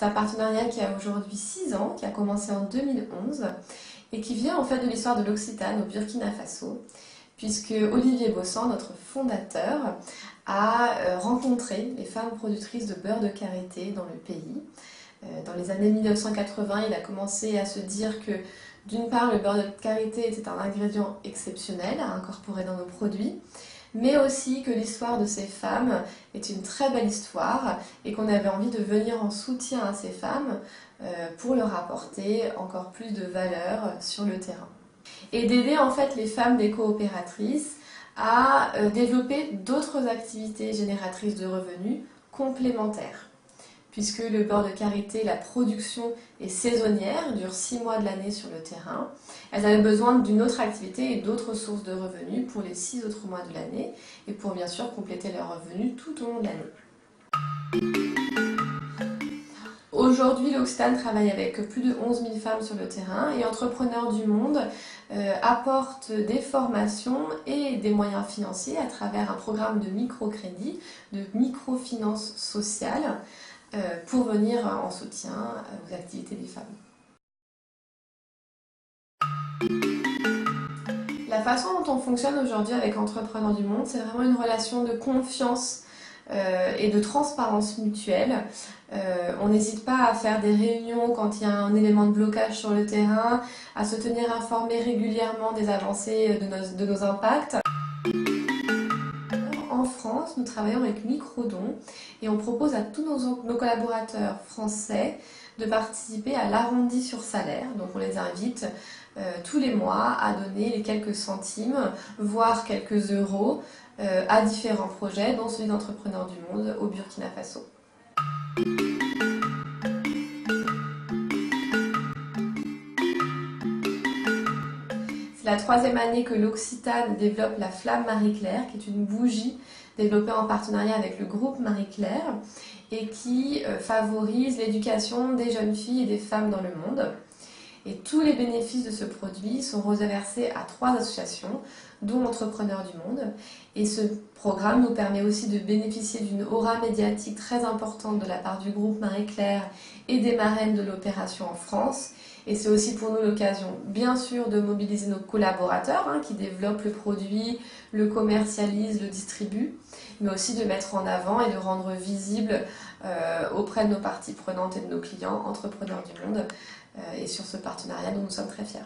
un partenariat qui a aujourd'hui 6 ans, qui a commencé en 2011 et qui vient en fait de l'histoire de l'Occitane au Burkina Faso, puisque Olivier Bossan, notre fondateur, a rencontré les femmes productrices de beurre de karité dans le pays. Dans les années 1980, il a commencé à se dire que d'une part, le beurre de karité était un ingrédient exceptionnel à incorporer dans nos produits, mais aussi que l'histoire de ces femmes est une très belle histoire et qu'on avait envie de venir en soutien à ces femmes pour leur apporter encore plus de valeur sur le terrain. Et d'aider en fait les femmes des coopératrices à développer d'autres activités génératrices de revenus complémentaires. Puisque le beurre de karité, la production est saisonnière, dure 6 mois de l'année sur le terrain. Elles avaient besoin d'une autre activité et d'autres sources de revenus pour les 6 autres mois de l'année et pour bien sûr compléter leurs revenus tout au long de l'année. Aujourd'hui, l'Occitane travaille avec plus de 11 000 femmes sur le terrain et Entrepreneurs du Monde apporte des formations et des moyens financiers à travers un programme de microcrédit, de microfinance sociale, pour venir en soutien aux activités des femmes. La façon dont on fonctionne aujourd'hui avec Entrepreneurs du Monde, c'est vraiment une relation de confiance et de transparence mutuelle. On n'hésite pas à faire des réunions quand il y a un élément de blocage sur le terrain, à se tenir informé régulièrement des avancées de nos impacts. En France, nous travaillons avec Microdon et on propose à tous nos collaborateurs français de participer à l'arrondi sur salaire. Donc on les invite tous les mois à donner les quelques centimes, voire quelques euros à différents projets, dont celui d'Entrepreneurs du Monde au Burkina Faso. C'est la 3e année que l'Occitane développe la Flamme Marie-Claire, qui est une bougie développée en partenariat avec le groupe Marie-Claire et qui favorise l'éducation des jeunes filles et des femmes dans le monde. Et tous les bénéfices de ce produit sont reversés à 3 associations, dont Entrepreneurs du Monde. Et ce programme nous permet aussi de bénéficier d'une aura médiatique très importante de la part du groupe Marie-Claire et des marraines de l'opération en France. Et c'est aussi pour nous l'occasion, bien sûr, de mobiliser nos collaborateurs qui développent le produit, le commercialisent, le distribuent, mais aussi de mettre en avant et de rendre visible auprès de nos parties prenantes et de nos clients, Entrepreneurs du Monde. Et sur ce partenariat, nous sommes très fiers.